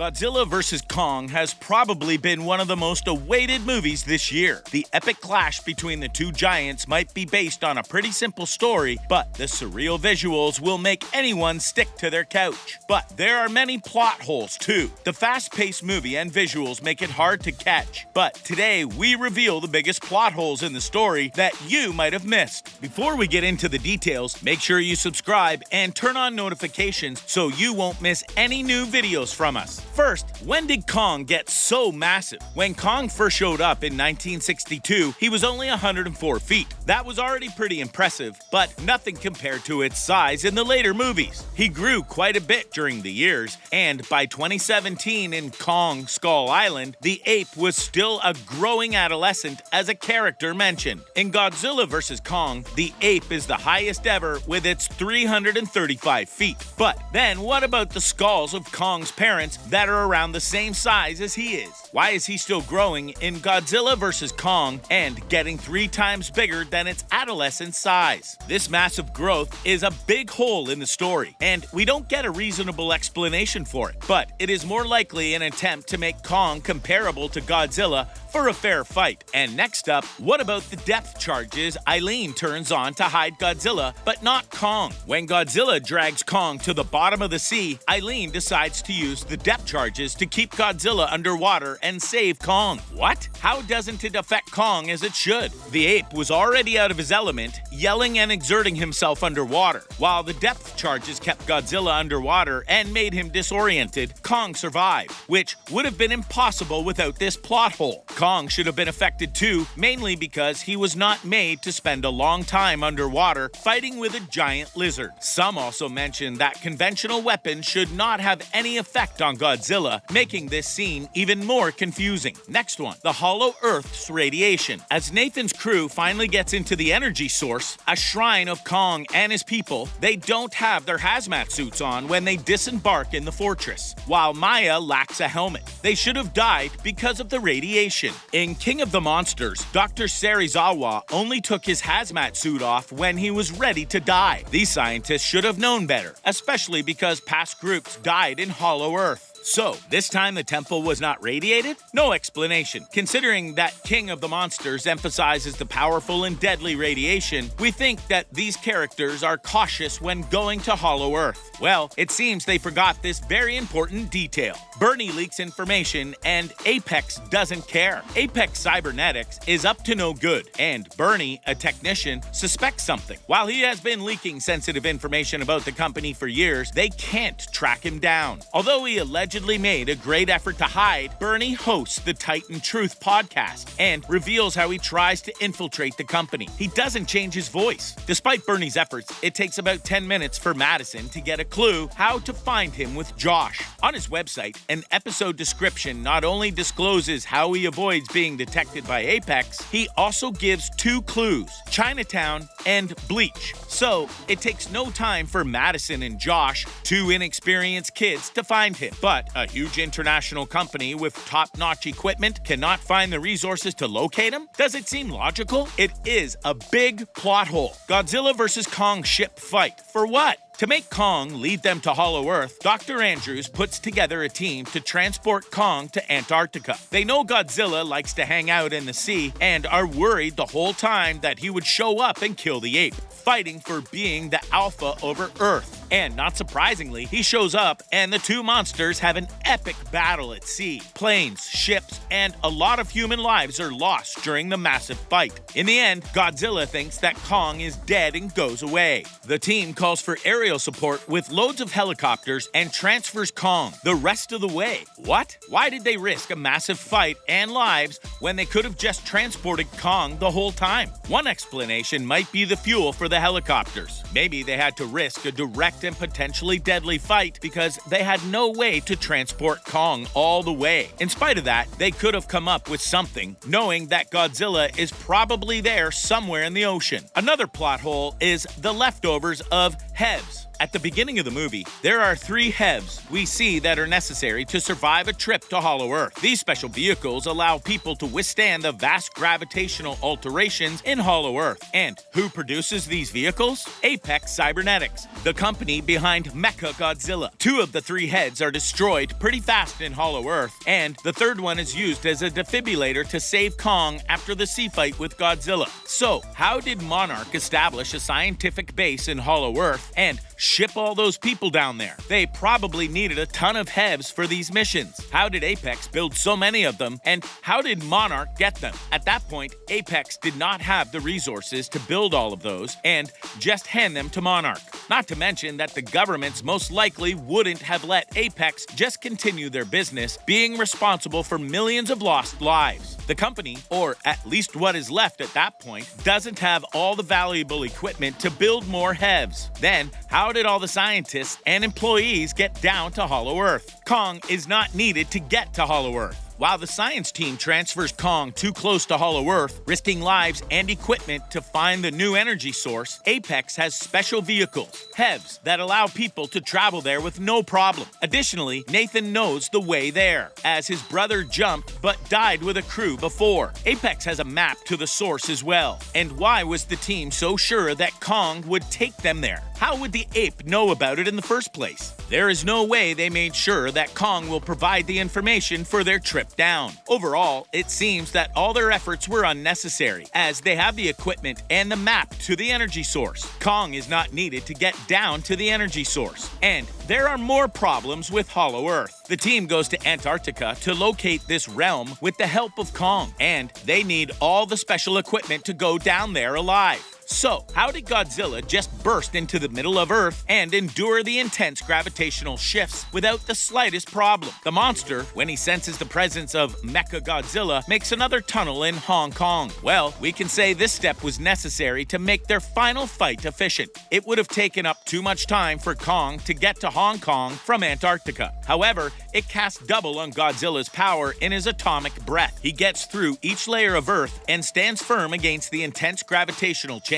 Godzilla vs. Kong has probably been one of the most awaited movies this year. The epic clash between the two giants might be based on a pretty simple story, but the surreal visuals will make anyone stick to their couch. But there are many plot holes too. The fast-paced movie and visuals make it hard to catch. But today we reveal the biggest plot holes in the story that you might have missed. Before we get into the details, make sure you subscribe and turn on notifications so you won't miss any new videos from us. First, when did Kong get so massive? When Kong first showed up in 1962, he was only 104 feet. That was already pretty impressive, but nothing compared to its size in the later movies. He grew quite a bit during the years, and by 2017 in Kong Skull Island, the ape was still a growing adolescent as a character mentioned. In Godzilla vs. Kong, the ape is the highest ever with its 335 feet. But then what about the skulls of Kong's parents that are around the same size as he is? Why is he still growing in Godzilla vs. Kong and getting 3 times bigger than its adolescent size? This massive growth is a big hole in the story, and we don't get a reasonable explanation for it. But it is more likely an attempt to make Kong comparable to Godzilla for a fair fight. And next up, what about the depth charges Eileen turns on to hide Godzilla, but not Kong? When Godzilla drags Kong to the bottom of the sea, Eileen decides to use the depth charges to keep Godzilla underwater and save Kong. What? How doesn't it affect Kong as it should? The ape was already out of his element, yelling and exerting himself underwater. While the depth charges kept Godzilla underwater and made him disoriented, Kong survived, which would have been impossible without this plot hole. Kong should have been affected too, mainly because he was not made to spend a long time underwater fighting with a giant lizard. Some also mention that conventional weapons should not have any effect on Godzilla, making this scene even more confusing. Next one, the Hollow Earth's radiation. As Nathan's crew finally gets into the energy source, a shrine of Kong and his people, they don't have their hazmat suits on when they disembark in the fortress, while Maya lacks a helmet. They should have died because of the radiation. In King of the Monsters, Dr. Serizawa only took his hazmat suit off when he was ready to die. These scientists should have known better, especially because past groups died in Hollow Earth. So, this time the temple was not radiated? No explanation. Considering that King of the Monsters emphasizes the powerful and deadly radiation, we think that these characters are cautious when going to Hollow Earth. Well, it seems they forgot this very important detail. Bernie leaks information and Apex doesn't care. Apex Cybernetics is up to no good, and Bernie, a technician, suspects something. While he has been leaking sensitive information about the company for years, they can't track him down. Although he allegedly made a great effort to hide, Bernie hosts the Titan Truth podcast and reveals how he tries to infiltrate the company. He doesn't change his voice. Despite Bernie's efforts, it takes about 10 minutes for Madison to get a clue how to find him with Josh. On his website, an episode description not only discloses how he avoids being detected by Apex, he also gives 2 clues: Chinatown and Bleach. So, it takes no time for Madison and Josh, 2 inexperienced kids, to find him. But a huge international company with top-notch equipment cannot find the resources to locate him? Does it seem logical? It is a big plot hole. Godzilla vs. Kong ship fight. For what? To make Kong lead them to Hollow Earth, Dr. Andrews puts together a team to transport Kong to Antarctica. They know Godzilla likes to hang out in the sea and are worried the whole time that he would show up and kill the ape, fighting for being the alpha over Earth. And not surprisingly, he shows up and the 2 monsters have an epic battle at sea. Planes, ships, and a lot of human lives are lost during the massive fight. In the end, Godzilla thinks that Kong is dead and goes away. The team calls for aerial support with loads of helicopters and transfers Kong the rest of the way. What? Why did they risk a massive fight and lives when they could have just transported Kong the whole time? One explanation might be the fuel for the helicopters. Maybe they had to risk a direct and potentially deadly fight because they had no way to transport Kong all the way. In spite of that, they could have come up with something, knowing that Godzilla is probably there somewhere in the ocean. Another plot hole is the leftovers of Heads. At the beginning of the movie, there are 3 heads we see that are necessary to survive a trip to Hollow Earth. These special vehicles allow people to withstand the vast gravitational alterations in Hollow Earth. And who produces these vehicles? Apex Cybernetics, the company behind Mechagodzilla. 2 of the 3 heads are destroyed pretty fast in Hollow Earth, and the 3rd one is used as a defibrillator to save Kong after the sea fight with Godzilla. So, how did Monarch establish a scientific base in Hollow Earth and ship all those people down there? They probably needed a ton of HEVs for these missions. How did Apex build so many of them, and how did Monarch get them? At that point, Apex did not have the resources to build all of those and just hand them to Monarch. Not to mention that the governments most likely wouldn't have let Apex just continue their business, being responsible for millions of lost lives. The company, or at least what is left at that point, doesn't have all the valuable equipment to build more HEVs. Then, how did all the scientists and employees get down to Hollow Earth? Kong is not needed to get to Hollow Earth. While the science team transfers Kong too close to Hollow Earth, risking lives and equipment to find the new energy source, Apex has special vehicles, HEVs, that allow people to travel there with no problem. Additionally, Nathan knows the way there, as his brother jumped but died with a crew before. Apex has a map to the source as well. And why was the team so sure that Kong would take them there? How would the ape know about it in the first place? There is no way they made sure that Kong will provide the information for their trip down. Overall, it seems that all their efforts were unnecessary, as they have the equipment and the map to the energy source. Kong is not needed to get down to the energy source. And there are more problems with Hollow Earth. The team goes to Antarctica to locate this realm with the help of Kong, and they need all the special equipment to go down there alive. So, how did Godzilla just burst into the middle of Earth and endure the intense gravitational shifts without the slightest problem? The monster, when he senses the presence of Mechagodzilla, makes another tunnel in Hong Kong. Well, we can say this step was necessary to make their final fight efficient. It would have taken up too much time for Kong to get to Hong Kong from Antarctica. However, it casts double on Godzilla's power in his atomic breath. He gets through each layer of Earth and stands firm against the intense gravitational changes.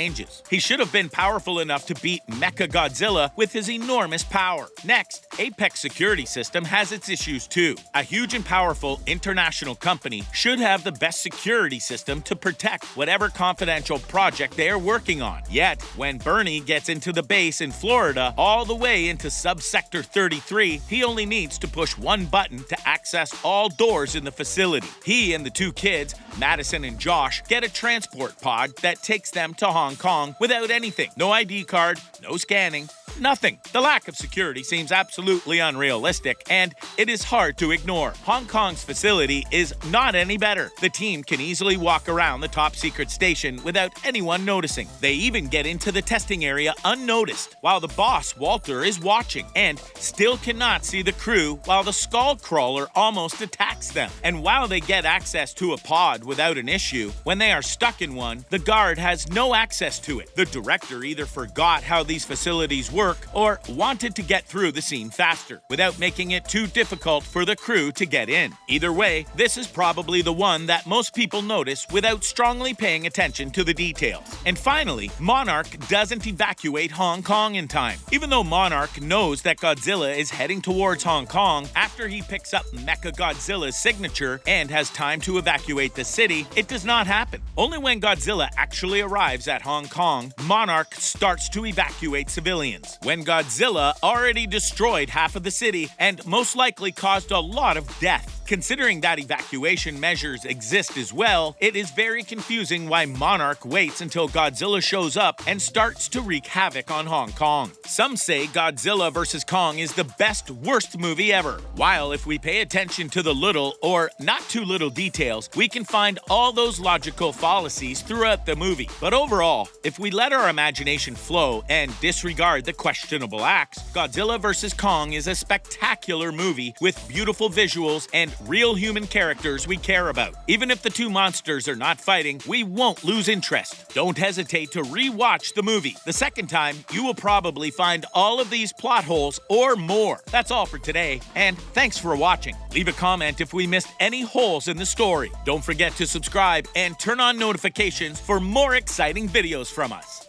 He should have been powerful enough to beat Mechagodzilla with his enormous power. Next, Apex Security System has its issues too. A huge and powerful international company should have the best security system to protect whatever confidential project they are working on. Yet, when Bernie gets into the base in Florida, all the way into Subsector 33, he only needs to push one button to access all doors in the facility. He and the 2 kids, Madison and Josh, get a transport pod that takes them to Hong Kong without anything. No ID card, no scanning, nothing. The lack of security seems absolutely unrealistic, and it is hard to ignore. Hong Kong's facility is not any better. The team can easily walk around the top secret station without anyone noticing. They even get into the testing area unnoticed, while the boss, Walter, is watching, and still cannot see the crew while the skull crawler almost attacks them. And while they get access to a pod without an issue, when they are stuck in one, the guard has no access to it. The director either forgot how these facilities work or wanted to get through the scene faster, without making it too difficult for the crew to get in. Either way, this is probably the one that most people notice without strongly paying attention to the details. And finally, Monarch doesn't evacuate Hong Kong in time. Even though Monarch knows that Godzilla is heading towards Hong Kong, after he picks up Mechagodzilla's signature and has time to evacuate the city, it does not happen. Only when Godzilla actually arrives at Hong Kong, Monarch starts to evacuate civilians, when Godzilla already destroyed half of the city and most likely caused a lot of death. Considering that evacuation measures exist as well, it is very confusing why Monarch waits until Godzilla shows up and starts to wreak havoc on Hong Kong. Some say Godzilla vs. Kong is the best, worst movie ever, while if we pay attention to the little or not too little details, we can find all those logical fallacies throughout the movie. But overall, if we let our imagination flow and disregard the questionable acts, Godzilla vs. Kong is a spectacular movie with beautiful visuals and real human characters we care about. Even if the 2 monsters are not fighting, we won't lose interest. Don't hesitate to re-watch the movie. The second time, you will probably find all of these plot holes or more. That's all for today, and thanks for watching. Leave a comment if we missed any holes in the story. Don't forget to subscribe and turn on notifications for more exciting videos from us.